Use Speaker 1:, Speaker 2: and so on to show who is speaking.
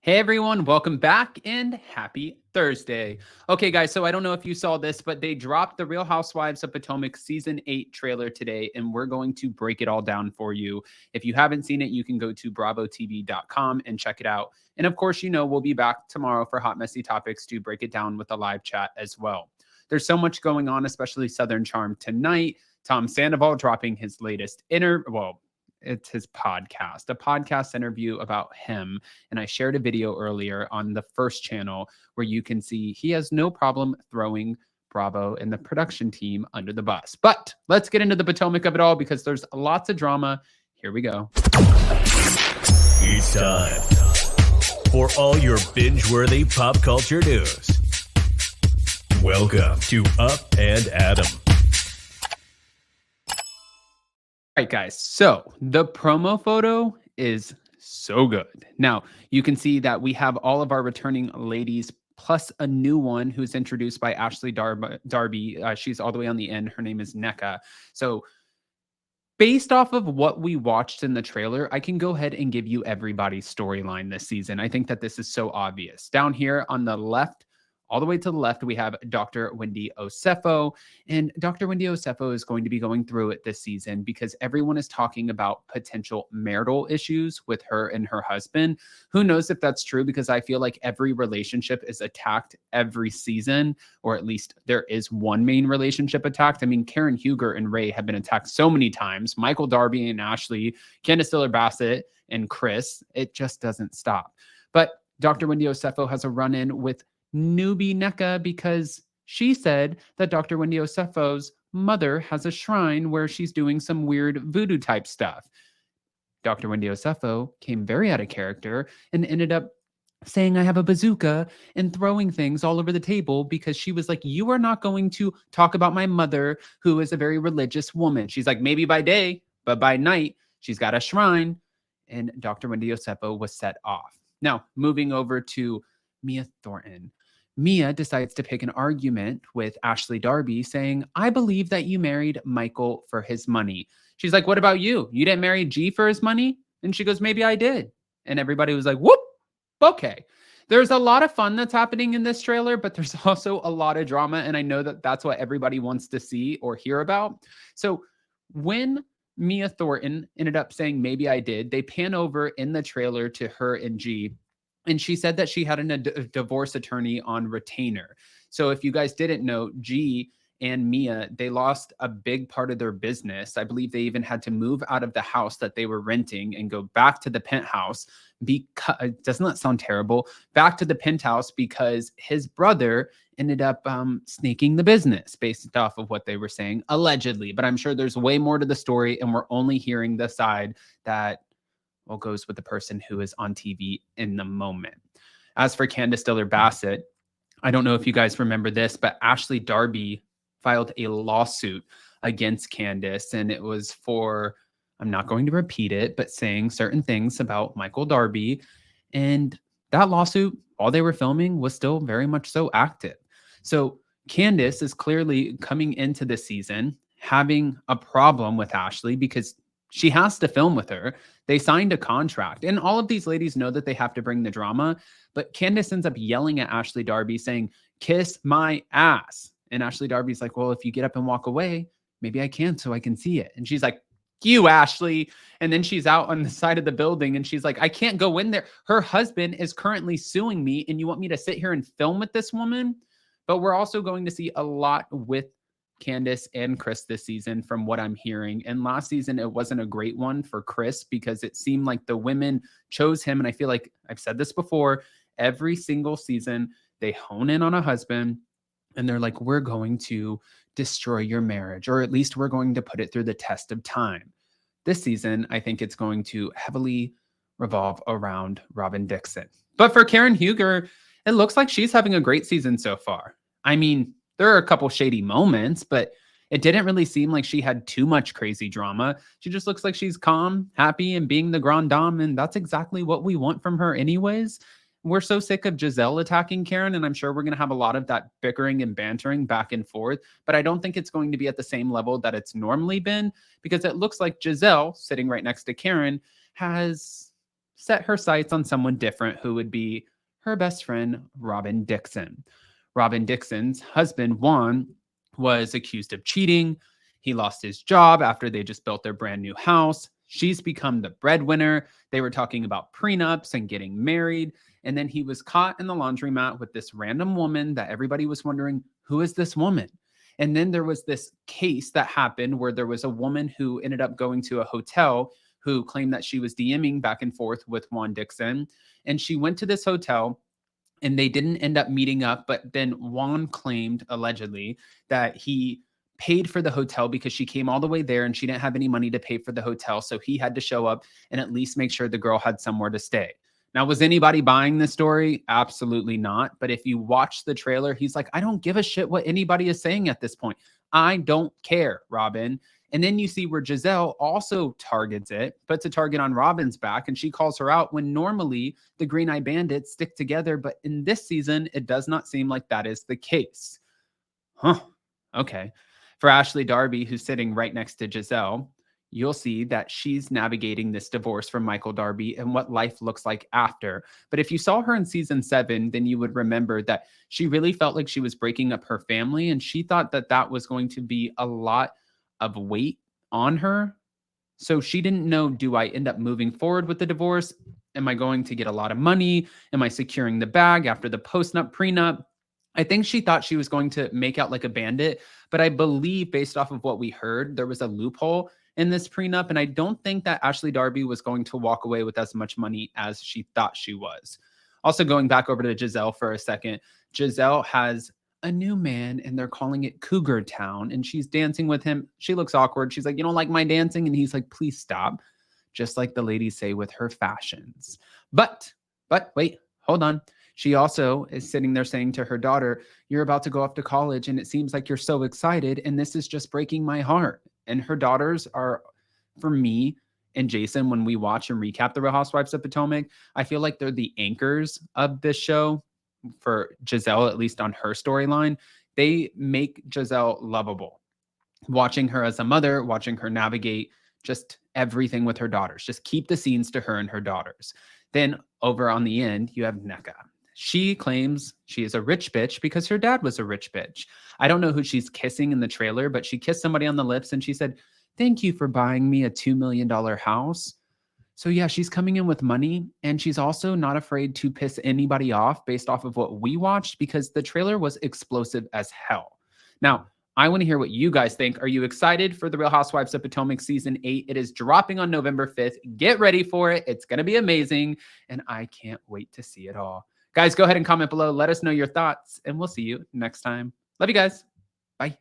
Speaker 1: Hey everyone, welcome back and happy Thursday. Okay, guys, so I don't know if you saw this, but they dropped the Real Housewives of Potomac season 8 trailer today, and we're going to break it all down for you. If you haven't seen it, you can go to bravotv.com and check it out. And of course, we'll be back tomorrow for Hot Messy Topics to break it down with a live chat as well. There's so much going on, especially Southern Charm tonight. Tom Sandoval dropping his latest it's his podcast, a podcast interview about him. And I shared a video earlier on the first channel where you can see he has no problem throwing Bravo and the production team under the bus. But let's get into the Potomac of it all because there's lots of drama. Here we go.
Speaker 2: It's time for all your binge-worthy pop culture news. Welcome to Up and Adam.
Speaker 1: All right, guys. So the promo photo is so good. Now, you can see that we have all of our returning ladies plus a new one who's introduced by Ashley Darby. She's all the way on the end. Her name is NECA. So based off of what we watched in the trailer, I can go ahead and give you everybody's storyline this season. I think that this is so obvious. Down here on the left, all the way to the left, we have Dr. Wendy Osefo. And Dr. Wendy Osefo is going to be going through it this season because everyone is talking about potential marital issues with her and her husband. Who knows if that's true, because I feel like every relationship is attacked every season, or at least there is one main relationship attacked. I mean, Karen Huger and Ray have been attacked so many times. Michael Darby and Ashley, Candace Diller-Bassett and Chris. It just doesn't stop. But Dr. Wendy Osefo has a run-in with newbie NECA because she said that Dr. Wendy Osefo's mother has a shrine where she's doing some weird voodoo type stuff. Dr. Wendy Osefo came very out of character and ended up saying, I have a bazooka, and throwing things all over the table because she was like, you are not going to talk about my mother, who is a very religious woman. She's like, maybe by day, but by night, she's got a shrine. And Dr. Wendy Osefo was set off. Now, moving over to Mia Thornton. Mia decides to pick an argument with Ashley Darby saying, I believe that you married Michael for his money. She's like, what about you? You didn't marry G for his money? And she goes, maybe I did. And everybody was like, whoop, okay. There's a lot of fun that's happening in this trailer, but there's also a lot of drama. And I know that that's what everybody wants to see or hear about. So when Mia Thornton ended up saying, maybe I did, they pan over in the trailer to her and G. And she said that she had a divorce attorney on retainer. So if you guys didn't know, G and Mia, they lost a big part of their business. I believe they even had to move out of the house that they were renting and go back to the penthouse. Because doesn't that sound terrible? Back to the penthouse because his brother ended up snaking the business based off of what they were saying, allegedly. But I'm sure there's way more to the story, and we're only hearing the side that goes with the person who is on TV in the moment. As for Candace Diller-Bassett, I don't know if you guys remember this, but Ashley Darby filed a lawsuit against Candace, and it was for, I'm not going to repeat it, but saying certain things about Michael Darby. And that lawsuit, while they were filming, was still very much so active. So Candace is clearly coming into the season having a problem with Ashley because she has to film with her. They signed a contract. And all of these ladies know that they have to bring the drama. But Candace ends up yelling at Ashley Darby saying, kiss my ass. And Ashley Darby's like, well, if you get up and walk away, maybe I can so I can see it. And she's like, you, Ashley. And then she's out on the side of the building and she's like, I can't go in there. Her husband is currently suing me and you want me to sit here and film with this woman? But we're also going to see a lot with Candace and Chris this season from what I'm hearing. And last season, it wasn't a great one for Chris because it seemed like the women chose him. And I feel like I've said this before, every single season, they hone in on a husband and they're like, we're going to destroy your marriage, or at least we're going to put it through the test of time. This season, I think it's going to heavily revolve around Robin Dixon. But for Karen Huger, it looks like she's having a great season so far. I mean, there are a couple shady moments, but it didn't really seem like she had too much crazy drama. She just looks like she's calm, happy, and being the grande dame, and that's exactly what we want from her anyways. We're so sick of Giselle attacking Karen, and I'm sure we're going to have a lot of that bickering and bantering back and forth, but I don't think it's going to be at the same level that it's normally been because it looks like Giselle, sitting right next to Karen, has set her sights on someone different who would be her best friend, Robin Dixon. Robin Dixon's husband, Juan, was accused of cheating. He lost his job after they just built their brand new house. She's become the breadwinner. They were talking about prenups and getting married. And then he was caught in the laundromat with this random woman that everybody was wondering, who is this woman? And then there was this case that happened where there was a woman who ended up going to a hotel who claimed that she was DMing back and forth with Juan Dixon. And she went to this hotel and they didn't end up meeting up. But then Juan claimed allegedly that he paid for the hotel because she came all the way there and she didn't have any money to pay for the hotel. So he had to show up and at least make sure the girl had somewhere to stay. Now, was anybody buying this story? Absolutely not. But if you watch the trailer, he's like, I don't give a shit what anybody is saying at this point. I don't care, Robin. And then you see where Giselle also targets it, puts a target on Robin's back, and she calls her out when normally the Green Eye Bandits stick together. But in this season, it does not seem like that is the case. Huh. Okay. For Ashley Darby, who's sitting right next to Giselle, you'll see that she's navigating this divorce from Michael Darby and what life looks like after. But if you saw her in season 7, then you would remember that she really felt like she was breaking up her family. And she thought that that was going to be a lot of weight on her. So she didn't know, do I end up moving forward with the divorce? Am I going to get a lot of money? Am I securing the bag after the post-nup prenup? I think she thought she was going to make out like a bandit, but I believe based off of what we heard, there was a loophole in this prenup. And I don't think that Ashley Darby was going to walk away with as much money as she thought she was. Also, going back over to Giselle for a second, Giselle has a new man and they're calling it Cougar Town and she's dancing with him. She looks awkward. She's like, you don't like my dancing? And he's like, please stop. Just like the ladies say with her fashions. But wait, hold on. She also is sitting there saying to her daughter, you're about to go off to college and it seems like you're so excited and this is just breaking my heart. And her daughters are, for me and Jason, when we watch and recap the Real Housewives of Potomac, I feel like they're the anchors of this show for Giselle, at least on her storyline. They make Giselle lovable. Watching her as a mother, watching her navigate just everything with her daughters, just keep the scenes to her and her daughters. Then over on the end, you have Nneka. She claims she is a rich bitch because her dad was a rich bitch. I don't know who she's kissing in the trailer, but she kissed somebody on the lips and she said, thank you for buying me a $2 million house. So yeah, she's coming in with money and she's also not afraid to piss anybody off based off of what we watched because the trailer was explosive as hell. Now, I want to hear what you guys think. Are you excited for the Real Housewives of Potomac season 8? It is dropping on November 5th. Get ready for it. It's going to be amazing and I can't wait to see it all. Guys, go ahead and comment below. Let us know your thoughts and we'll see you next time. Love you guys. Bye.